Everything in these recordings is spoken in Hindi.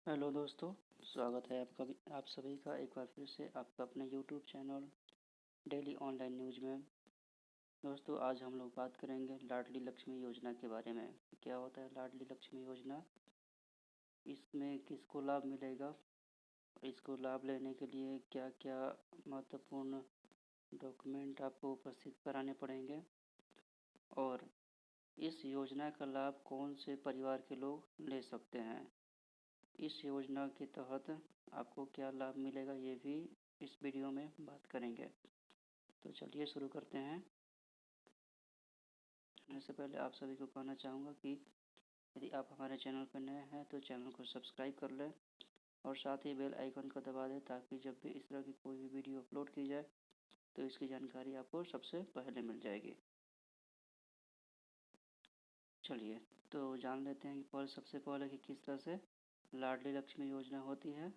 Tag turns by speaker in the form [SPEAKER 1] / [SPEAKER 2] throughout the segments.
[SPEAKER 1] हेलो दोस्तों, स्वागत है आप सभी का एक बार फिर से आपका अपने YouTube channel daily online news में। दोस्तों, आज हम लोग बात करेंगे लाडली लक्ष्मी योजना के बारे में। क्या होता है लाडली लक्ष्मी योजना, इसमें किसको लाभ मिलेगा, इसको लाभ लेने के लिए क्या क्या महत्वपूर्ण डॉक्यूमेंट आपको उपस्थित कराने पड़ेंगे और इस योजना का लाभ कौन से परिवार के लोग ले सकते हैं। इस योजना के तहत आपको क्या लाभ मिलेगा, ये भी इस वीडियो में बात करेंगे। तो चलिए शुरू करते हैं। इससे पहले आप सभी को कहना चाहूँगा कि यदि आप हमारे चैनल पर नए हैं तो चैनल को सब्सक्राइब कर लें और साथ ही बेल आइकन को दबा दें, ताकि जब भी इस तरह की कोई भी वीडियो अपलोड की जाए तो इसकी जानकारी आपको सबसे पहले मिल जाएगी। चलिए तो जान लेते हैं कि सबसे पहले कि किस तरह से लाडली लक्ष्मी योजना होती है।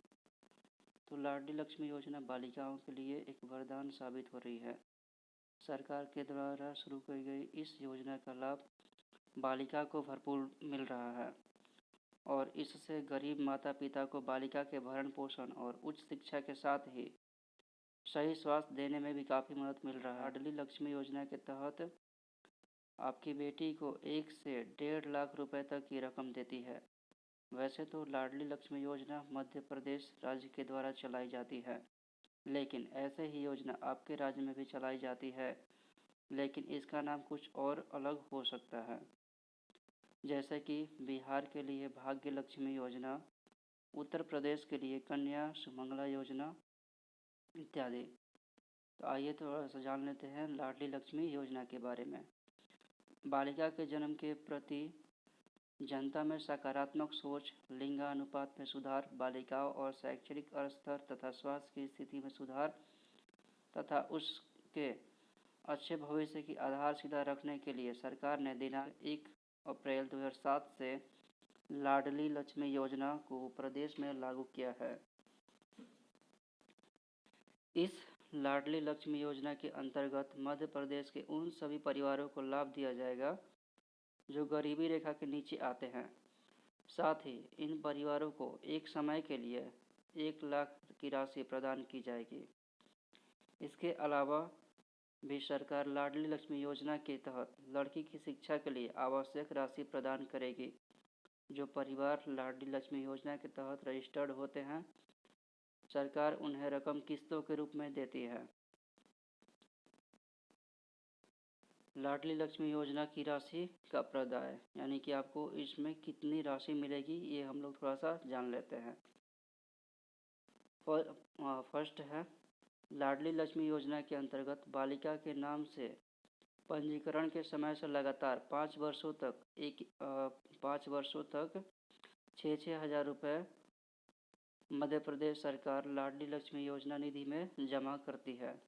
[SPEAKER 1] तो लाडली लक्ष्मी योजना बालिकाओं के लिए एक वरदान साबित हो रही है। सरकार के द्वारा शुरू की गई इस योजना का लाभ बालिका को भरपूर मिल रहा है और इससे गरीब माता पिता को बालिका के भरण पोषण और उच्च शिक्षा के साथ ही सही स्वास्थ्य देने में भी काफ़ी मदद मिल रहा है। लाडली लक्ष्मी योजना के तहत आपकी बेटी को 1 से 1.5 लाख रुपए तक की रकम देती है। वैसे तो लाडली लक्ष्मी योजना मध्य प्रदेश राज्य के द्वारा चलाई जाती है, लेकिन ऐसे ही योजना आपके राज्य में भी चलाई जाती है, लेकिन इसका नाम कुछ और अलग हो सकता है। जैसे कि बिहार के लिए भाग्य लक्ष्मी योजना, उत्तर प्रदेश के लिए कन्या सुमंगला योजना इत्यादि। तो आइए थोड़ा सा जान लेते हैं लाडली लक्ष्मी योजना के बारे में। बालिका के जन्म के प्रति जनता में सकारात्मक सोच, लिंगानुपात में सुधार, बालिकाओं और शैक्षणिक स्तर तथा स्वास्थ्य की स्थिति में सुधार तथा उसके अच्छे भविष्य की आधारशिला रखने के लिए सरकार ने दिनांक 1 अप्रैल 2007 से लाडली लक्ष्मी योजना को प्रदेश में लागू किया है। इस लाडली लक्ष्मी योजना के अंतर्गत मध्य प्रदेश के उन सभी परिवारों को लाभ दिया जाएगा जो गरीबी रेखा के नीचे आते हैं। साथ ही इन परिवारों को एक समय के लिए 1 लाख की राशि प्रदान की जाएगी। इसके अलावा भी सरकार लाडली लक्ष्मी योजना के तहत लड़की की शिक्षा के लिए आवश्यक राशि प्रदान करेगी। जो परिवार लाडली लक्ष्मी योजना के तहत रजिस्टर्ड होते हैं, सरकार उन्हें रकम किस्तों के रूप में देती है। लाडली लक्ष्मी योजना की राशि का प्रदाय, यानी कि आपको इसमें कितनी राशि मिलेगी, ये हम लोग थोड़ा सा जान लेते हैं। फर्स्ट है, लाडली लक्ष्मी योजना के अंतर्गत बालिका के नाम से पंजीकरण के समय से लगातार 5 वर्षों तक 6,000 रुपये मध्य प्रदेश सरकार लाडली लक्ष्मी योजना निधि में जमा करती है।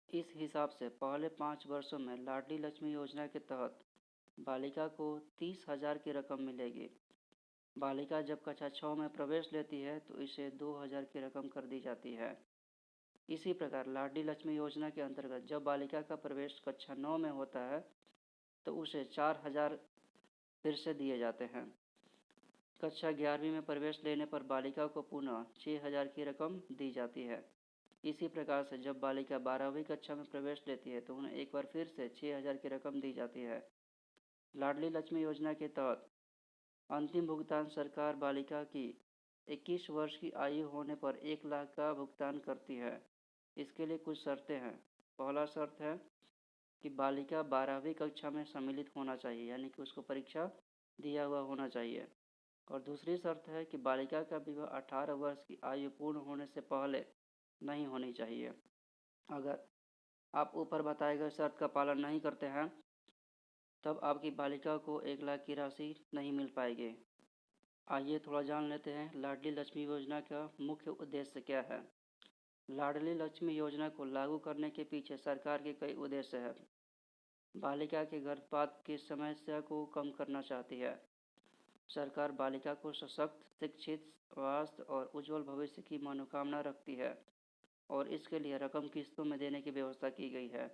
[SPEAKER 1] इस हिसाब से पहले 5 वर्षों में लाडली लक्ष्मी योजना के तहत बालिका को 30,000 की रकम मिलेगी। बालिका जब कक्षा 6 में प्रवेश लेती है तो इसे 2,000 की रकम कर दी जाती है। इसी प्रकार लाडली लक्ष्मी योजना के अंतर्गत जब बालिका का प्रवेश कक्षा 9 में होता है तो उसे 4,000 फिर से दिए जाते हैं। कक्षा 11वीं में प्रवेश लेने पर बालिका को पुनः 6,000 की रकम दी जाती है। इसी प्रकार से जब बालिका 12वीं कक्षा में प्रवेश लेती है तो उन्हें एक बार फिर से 6,000 की रकम दी जाती है। लाडली लक्ष्मी योजना के तहत अंतिम भुगतान सरकार बालिका की 21 वर्ष की आयु होने पर 1 लाख का भुगतान करती है। इसके लिए कुछ शर्तें हैं। पहला शर्त है कि बालिका 12वीं कक्षा में सम्मिलित होना चाहिए, यानी कि उसको परीक्षा दिया हुआ होना चाहिए। और दूसरी शर्त है कि बालिका का विवाह 18 वर्ष की आयु पूर्ण होने से पहले नहीं होनी चाहिए। अगर आप ऊपर बताए गए शर्त का पालन नहीं करते हैं तब आपकी बालिका को 1 लाख की राशि नहीं मिल पाएगी। आइए थोड़ा जान लेते हैं लाडली लक्ष्मी योजना का मुख्य उद्देश्य क्या है। लाडली लक्ष्मी योजना को लागू करने के पीछे सरकार के कई उद्देश्य हैं। बालिका के गर्भपात की समस्या को कम करना चाहती है। सरकार बालिका को सशक्त, शिक्षित, स्वास्थ्य और उज्जवल भविष्य की मनोकामना रखती है और इसके लिए रकम किस्तों में देने की व्यवस्था की गई है।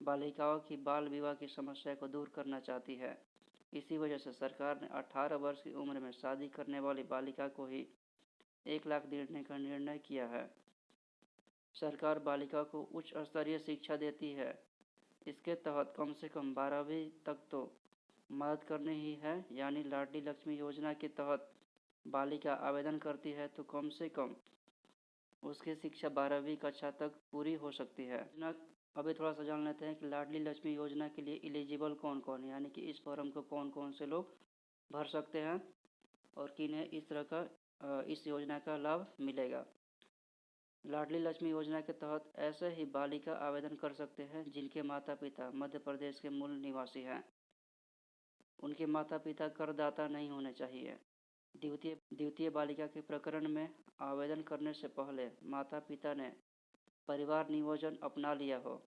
[SPEAKER 1] बालिकाओं की बाल विवाह की समस्या को दूर करना चाहती है। इसी वजह से सरकार ने 18 वर्ष की उम्र में शादी करने वाली बालिका को ही 1 लाख देने का निर्णय किया है। सरकार बालिका को उच्च स्तरीय शिक्षा देती है। इसके तहत कम से कम 12वीं तक तो मदद करनी ही है, यानी लाडली लक्ष्मी योजना के तहत बालिका आवेदन करती है तो कम से कम उसकी शिक्षा 12वीं कक्षा तक पूरी हो सकती है। अभी थोड़ा सा जान लेते हैं कि लाडली लक्ष्मी योजना के लिए एलिजिबल कौन कौन है, यानी कि इस फॉर्म को कौन कौन से लोग भर सकते हैं और किन्हें इस तरह का इस योजना का लाभ मिलेगा। लाडली लक्ष्मी योजना के तहत ऐसे ही बालिका आवेदन कर सकते हैं जिनके माता पिता मध्य प्रदेश के मूल निवासी हैं। उनके माता पिता करदाता नहीं होने चाहिए। द्वितीय बालिका के प्रकरण में आवेदन करने से पहले माता पिता ने परिवार नियोजन अपना लिया हो,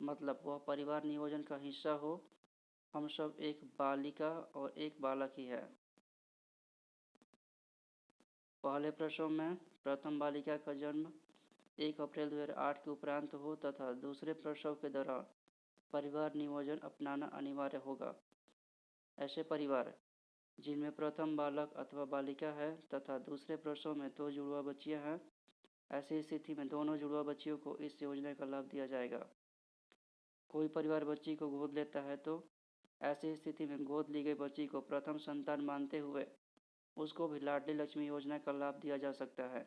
[SPEAKER 1] मतलब वह परिवार नियोजन का हिस्सा हो। हम सब एक बालिका और एक बालक ही है। पहले प्रसव में प्रथम बालिका का जन्म 1 अप्रैल 2008 के उपरांत हो तथा दूसरे प्रसव के दौरान परिवार नियोजन अपनाना अनिवार्य होगा। ऐसे परिवार जिनमें प्रथम बालक अथवा बालिका है तथा दूसरे प्रसव में 2 जुड़वा बच्चियां हैं, ऐसी स्थिति में दोनों जुड़वा बच्चियों को इस योजना का लाभ दिया जाएगा। कोई परिवार बच्ची को गोद लेता है तो ऐसी स्थिति में गोद ली गई बच्ची को प्रथम संतान मानते हुए उसको भी लाडली लक्ष्मी योजना का लाभ दिया जा सकता है।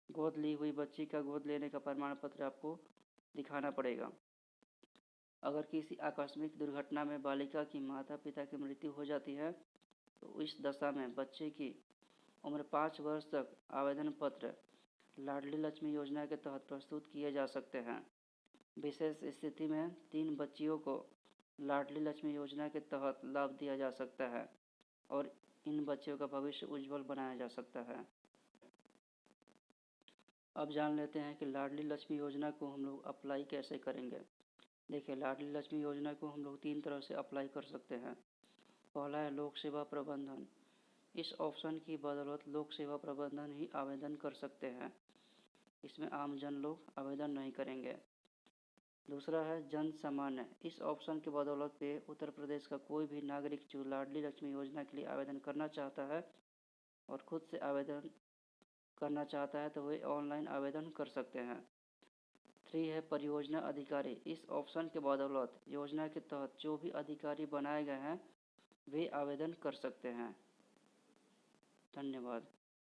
[SPEAKER 1] गोद ली हुई बच्ची का गोद लेने का प्रमाण पत्र आपको दिखाना पड़ेगा। अगर किसी आकस्मिक दुर्घटना में बालिका की माता पिता की मृत्यु हो जाती है तो इस दशा में बच्चे की उम्र 5 वर्ष तक आवेदन पत्र लाडली लक्ष्मी योजना के तहत प्रस्तुत किए जा सकते हैं। विशेष स्थिति में 3 बच्चियों को लाडली लक्ष्मी योजना के तहत लाभ दिया जा सकता है और इन बच्चियों का भविष्य उज्जवल बनाया जा सकता है। अब जान लेते हैं कि लाडली लक्ष्मी योजना को हम लोग अप्लाई कैसे करेंगे। देखिए, लाडली लक्ष्मी योजना को हम लोग 3 तरह से अप्लाई कर सकते हैं। पहला है लोक सेवा प्रबंधन। इस ऑप्शन की बदौलत लोक सेवा प्रबंधन ही आवेदन कर सकते हैं। इसमें आम जन लोग आवेदन नहीं करेंगे। दूसरा है जन सामान्य। इस ऑप्शन की बदौलत पे उत्तर प्रदेश का कोई भी नागरिक जो लाडली लक्ष्मी योजना के लिए आवेदन करना चाहता है और खुद से आवेदन करना चाहता है तो वे ऑनलाइन आवेदन कर सकते हैं। 3 है परियोजना अधिकारी। इस ऑप्शन के बदौलत योजना के तहत जो भी अधिकारी बनाए गए हैं वे आवेदन कर सकते हैं। धन्यवाद।